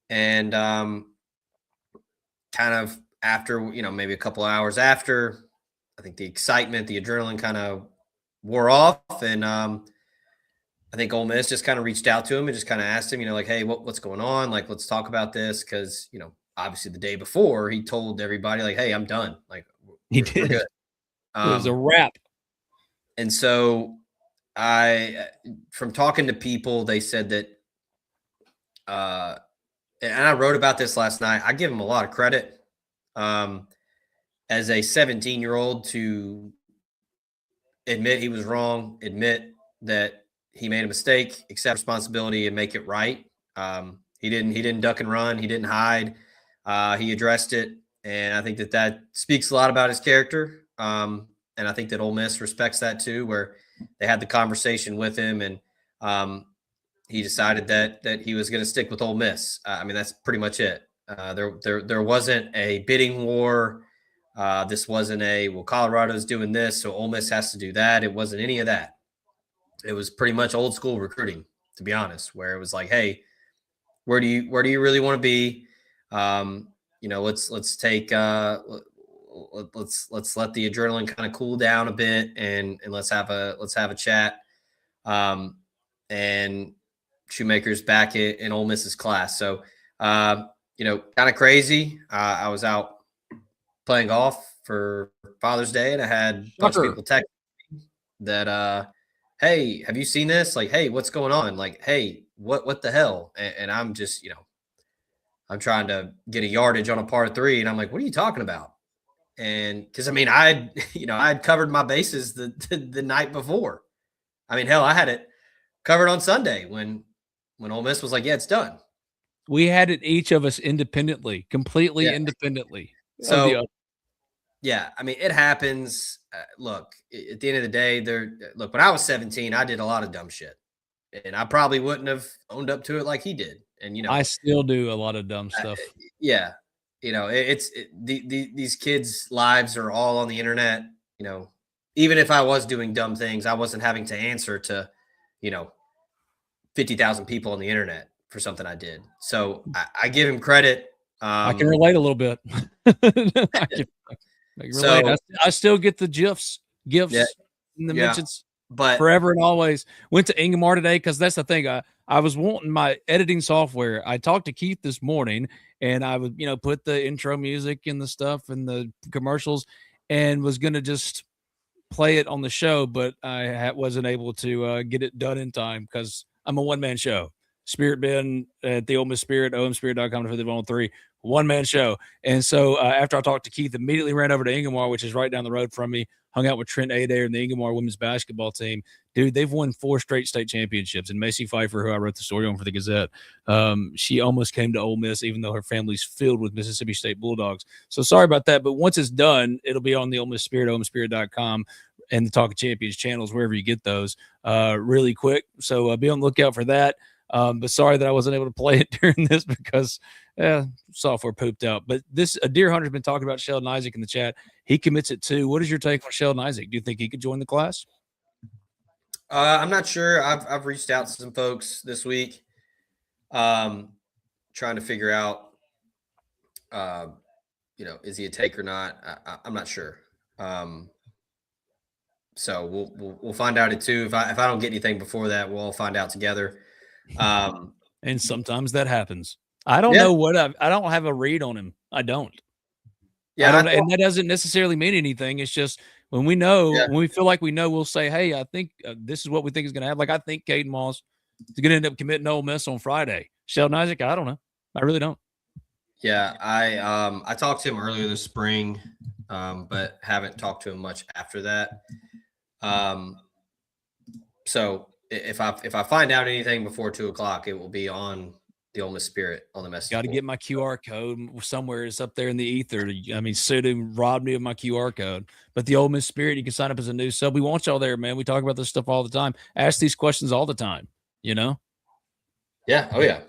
S2: And kind of after, maybe a couple hours after, I think the excitement, the adrenaline kind of wore off. And I think Ole Miss just kind of reached out to him and just kind of asked him, like, hey, what's going on? Like, let's talk about this. Because, obviously the day before he told everybody, like, hey, I'm done. Like,
S1: He did.
S2: we're good.
S1: It was a wrap.
S2: And so from talking to people, they said that, and I wrote about this last night. I give him a lot of credit as a 17-year-old to admit he was wrong, admit that he made a mistake, accept responsibility, and make it right. He didn't duck and run. He didn't hide. He addressed it, and I think that speaks a lot about his character. And I think that Ole Miss respects that too, where they had the conversation with him, and he decided that he was going to stick with Ole Miss. I mean, that's pretty much it. There wasn't a bidding war. This wasn't Colorado's doing this, so Ole Miss has to do that. It wasn't any of that. It was pretty much old school recruiting, to be honest, where it was like, hey, where do you really want to be? Let's take let's let the adrenaline kind of cool down a bit and let's have a chat. And Shoemaker's back in Ole Miss's class. So kind of crazy. I was out playing golf for Father's Day, and I had a bunch of people text me that hey, have you seen this? Like, hey, what's going on? Like, hey, what the hell? And I'm just, I'm trying to get a yardage on a par 3, and I'm like, what are you talking about? And because I'd covered my bases the night before. I mean, hell, I had it covered on Sunday when Ole Miss was like, yeah, it's done.
S1: We had it each of us independently, completely independently.
S2: So, yeah, I mean, it happens. Look, at the end of the day, when I was 17, I did a lot of dumb shit, and I probably wouldn't have owned up to it like he did. And
S1: I still do a lot of dumb stuff.
S2: Yeah, these kids' lives are all on the internet. Even if I was doing dumb things, I wasn't having to answer to, 50,000 people on the internet for something I did. So I give him credit.
S1: I can relate a little bit. I can relate. I still get the gifs and the mentions,
S2: but
S1: forever and always. Went to Ingmar today because that's the thing. I was wanting my editing software. I talked to Keith this morning, and I would put the intro music and the stuff and the commercials, and was going to just play it on the show, but I wasn't able to get it done in time because I'm a one-man show. Spirit Ben at the Ole Miss Spirit, omspirit.com to 103, one-man show. And so after I talked to Keith, immediately ran over to Ingmar, which is right down the road from me, hung out with Trent Adair and the Ingmar women's basketball team. Dude, they've won 4 straight state championships. And Macy Pfeiffer, who I wrote the story on for the Gazette, she almost came to Ole Miss, even though her family's filled with Mississippi State Bulldogs. So sorry about that. But once it's done, it'll be on the Ole Miss Spirit, omspirit.com, and the Talk of Champions channels, wherever you get those, really quick. So be on the lookout for that. But sorry that I wasn't able to play it during this because software pooped out. But this, a deer hunter's been talking about Sheldon Isaac in the chat. He commits at 2. What is your take on Sheldon Isaac? Do you think he could join the class?
S2: I'm not sure. I've reached out to some folks this week, trying to figure out, is he a take or not? I'm not sure. So we'll find out at 2. If I don't get anything before that, we'll all find out together.
S1: And sometimes that happens. I don't know what I don't have a read on him. I don't.
S2: Yeah,
S1: and that doesn't necessarily mean anything. It's just when we know, when we feel like we know, we'll say, "Hey, I think this is what we think is going to happen." Like I think Caden Moss is going to end up committing to Ole Miss on Friday. Sheldon Isaac, I don't know. I really don't.
S2: Yeah, I talked to him earlier this spring, but haven't talked to him much after that. So if I find out anything before 2:00, it will be on the Ole Miss Spirit on the message.
S1: Got to get my QR code somewhere. It's up there in the ether. I mean, Sudu robbed me of my QR code. But the Ole Miss Spirit, you can sign up as a new sub. We want y'all there, man. We talk about this stuff all the time. Ask these questions all the time.
S2: Yeah. Oh yeah.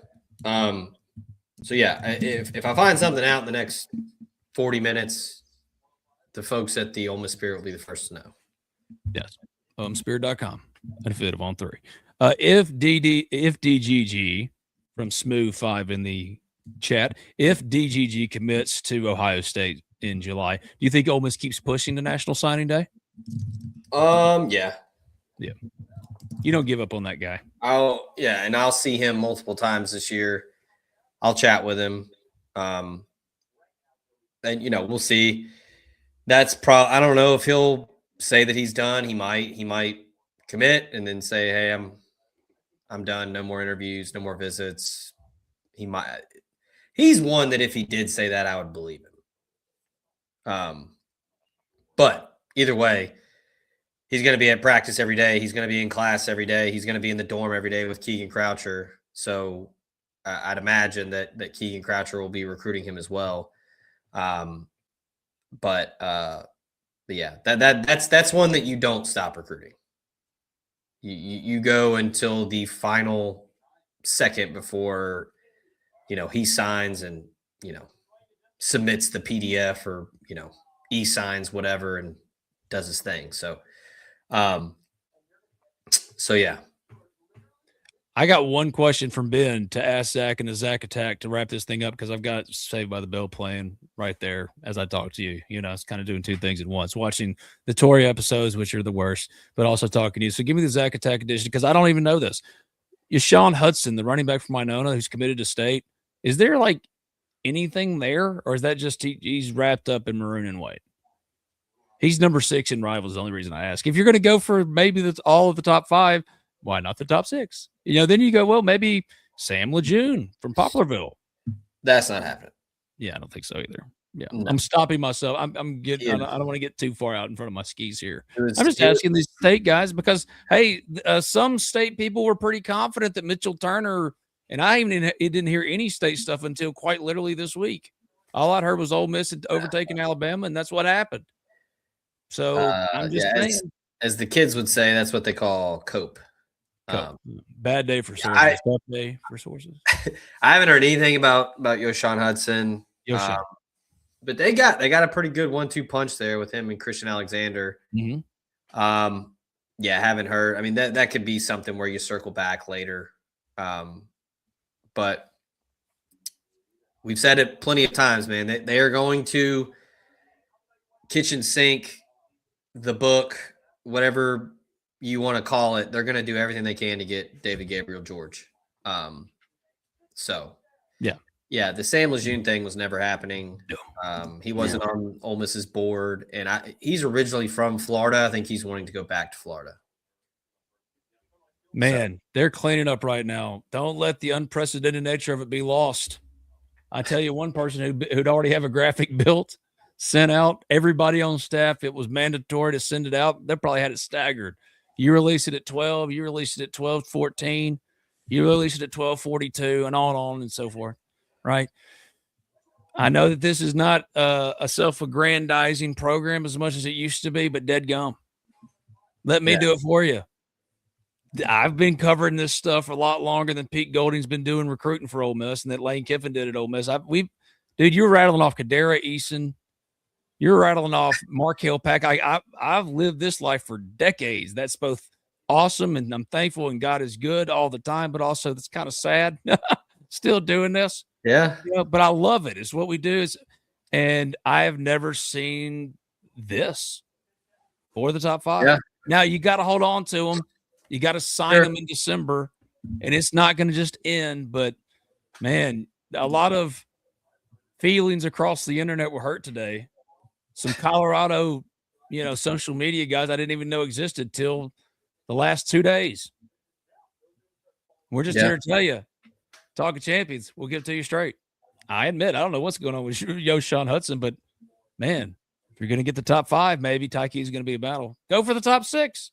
S2: So yeah, if I find something out in the next 40 minutes, the folks at the Ole Miss Spirit will be the first to know.
S1: Yes. Spirit.com. Benefit of on 3. If DGG from Smooth 5 in the chat, if DGG commits to Ohio State in July, do you think Ole Miss keeps pushing to National Signing Day?
S2: Yeah.
S1: You don't give up on that guy.
S2: And I'll see him multiple times this year. I'll chat with him. And we'll see. That's I don't know if he'll say that he's done. He might commit and then say, "Hey, I'm done. No more interviews, no more visits." He's one that if he did say that, I would believe him. But either way, he's going to be at practice every day. He's going to be in class every day. He's going to be in the dorm every day with Keegan Croucher. So I'd imagine that Keegan Croucher will be recruiting him as well. But yeah, that's one that you don't stop recruiting. You go until the final second before, he signs and, submits the PDF or, e-signs, whatever, and does his thing. So yeah.
S1: I got one question from Ben to ask Zach and the Zach Attack to wrap this thing up because I've got Saved by the Bell playing right there as I talk to you. You know, it's kind of doing two things at once, watching the Tory episodes, which are the worst, but also talking to you. So give me the Zach Attack edition because I don't even know this. Sean Hudson, the running back from Winona who's committed to State, is there like anything there, or is that just he's wrapped up in maroon and white? He's number 6 in Rivals, the only reason I ask. If you're going to go for maybe that's all of the top 5, why not the top 6? You know, then you go, well, maybe Sam Lejeune from Poplarville.
S2: That's not happening.
S1: Yeah, I don't think so either. Yeah,
S2: No.
S1: I'm stopping myself. I'm getting.
S2: Yeah.
S1: I don't want to get too far out in front of my skis here. I'm just asking these State guys because hey, some State people were pretty confident that Mitchell Turner, and I didn't hear any State stuff until quite literally this week. All I'd heard was Ole Miss had overtaken Alabama, and that's what happened. So I'm just saying,
S2: as the kids would say, that's what they call cope.
S1: Bad day for sources. Tough day for sources.
S2: I haven't heard anything about Sean Hudson. But they got a pretty good 1-2 punch there with him and Christian Alexander.
S1: Mm-hmm.
S2: Yeah, haven't heard. I mean, that could be something where you circle back later. But we've said it plenty of times, man. They are going to kitchen sink the book, whatever you want to call it. They're going to do everything they can to get David Gabriel George. Yeah, the Sam Lejeune thing was never happening. He wasn't on Ole Miss's board, and he's originally from Florida. I think he's wanting to go back to Florida.
S1: Man, they're cleaning up right now. Don't let the unprecedented nature of it be lost. I tell you, one person who'd already have a graphic built, sent out, everybody on staff, it was mandatory to send it out. They probably had it staggered. You release it at 12, you release it at 12:14, you release it at 12:42, and on and so forth. Right. I know that this is not a self-aggrandizing program as much as it used to be, but dadgum, let me do it for you. I've been covering this stuff a lot longer than Pete Golding's been doing recruiting for Ole Miss, and that Lane Kiffin did at Ole Miss. Dude, you're rattling off Kadera Eason. You're rattling off Markel Pack. I've lived this life for decades. That's both awesome, and I'm thankful, and God is good all the time, but also that's kind of sad. Still doing this.
S2: Yeah.
S1: But I love it. It's what we do. And I have never seen this for the top 5. Yeah. Now you got to hold on to them. You got to sign them in December, and it's not going to just end. But man, a lot of feelings across the internet were hurt today. Some Colorado, social media guys I didn't even know existed till the last 2 days. We're just here to tell you. Talking champions, we'll give it to you straight. I admit, I don't know what's going on with Sean Hudson, but man, if you're going to get the top 5, maybe Tyke is going to be a battle. Go for the top 6.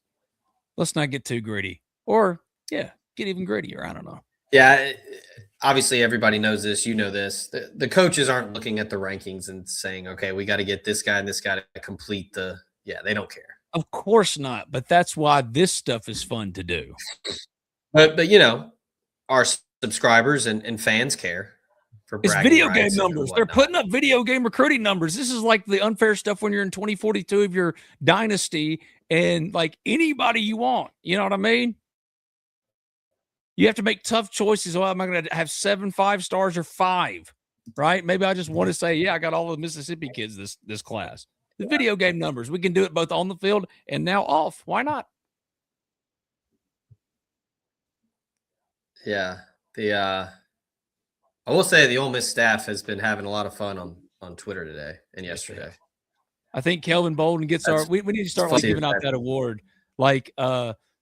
S1: Let's not get too gritty, or get even grittier. I don't know.
S2: Yeah, obviously everybody knows this. You know this. The coaches aren't looking at the rankings and saying, "Okay, we got to get this guy and this guy to complete the." Yeah, they don't care.
S1: Of course not. But that's why this stuff is fun to do.
S2: But our subscribers and fans care for
S1: it's video game numbers. They're putting up video game recruiting numbers. This is like the unfair stuff when you're in 2042 of your dynasty and like anybody you want. You know what I mean? You have to make tough choices. Well, am I going to have 7 5-stars or 5? Right? Maybe I just want to say, I got all the Mississippi kids this class. The video game numbers. We can do it both on the field and now off. Why not?
S2: Yeah. I will say the Ole Miss staff has been having a lot of fun on Twitter today and yesterday.
S1: I think Kelvin Bolden gets we need to start giving out that award, like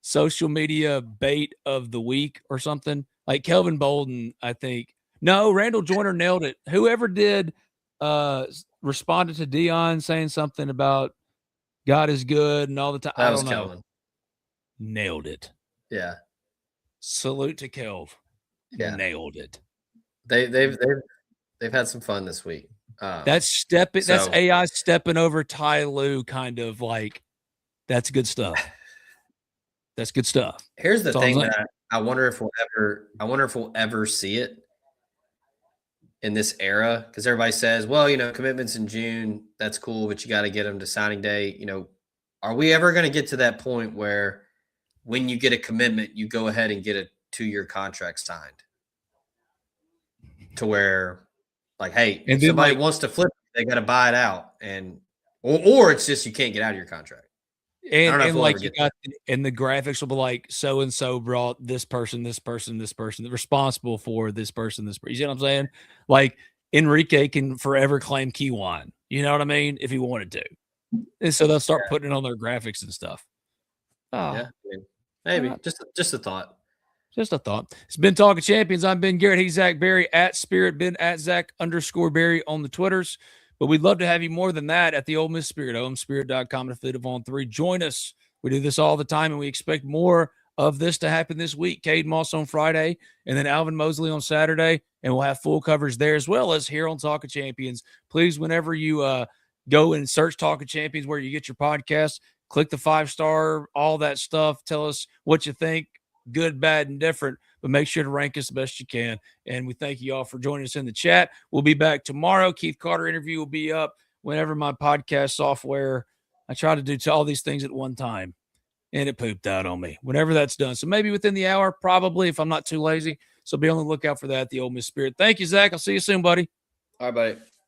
S1: social media bait of the week or something. Like Kelvin Bolden, I think. No, Randall Joyner nailed it. Whoever did responded to Dion saying something about God is good and all the time.
S2: That was Kelvin.
S1: Nailed it.
S2: Yeah.
S1: Salute to Kelv.
S2: Yeah.
S1: Nailed it.
S2: They've had some fun this week.
S1: That's AI stepping over Ty Lue, kind of like that's good stuff. That's good stuff.
S2: Here's the thing that I wonder if we'll ever see it in this era, because everybody says, well, commitments in June, that's cool, but you got to get them to signing day. Are we ever going to get to that point where when you get a commitment, you go ahead and get 2-year contract signed to where, like, hey,
S1: And
S2: if
S1: then,
S2: somebody
S1: like,
S2: wants to flip, they got to buy it out, and or it's just you can't get out of your contract. I don't know if
S1: and
S2: we'll
S1: like
S2: ever
S1: you
S2: get
S1: got, and the graphics will be like, so and so brought this person, responsible for this person, this person. You see what I'm saying? Like Enrique can forever claim Kiwan. You know what I mean? If he wanted to, and so they'll start putting it on their graphics and stuff. Oh,
S2: Yeah, I mean, maybe
S1: Alright.
S2: just a thought.
S1: Just a thought. It's been Talking Champions. I'm Ben Garrett. He's Zach Berry at Spirit. Ben at Zach_Berry on the Twitters. But we'd love to have you more than that at the Ole Miss Spirit, omspirit.com, and affiliate of On3. Join us. We do this all the time, and we expect more of this to happen this week. Cade Moss on Friday, and then Alvin Mosley on Saturday, and we'll have full coverage there as well as here on Talking Champions. Please, whenever you go and search Talking Champions where you get your podcast, click the 5-star, all that stuff. Tell us what you think. Good, bad, and different, but make sure to rank us the best you can. And we thank you all for joining us in the chat. We'll be back tomorrow. Keith Carter interview will be up whenever my podcast software. I try to do all these things at one time, and it pooped out on me whenever that's done. So maybe within the hour, probably, if I'm not too lazy. So be on the lookout for that at the Ole Miss Spirit. Thank you, Zach. I'll see you soon, buddy.
S2: All right, buddy.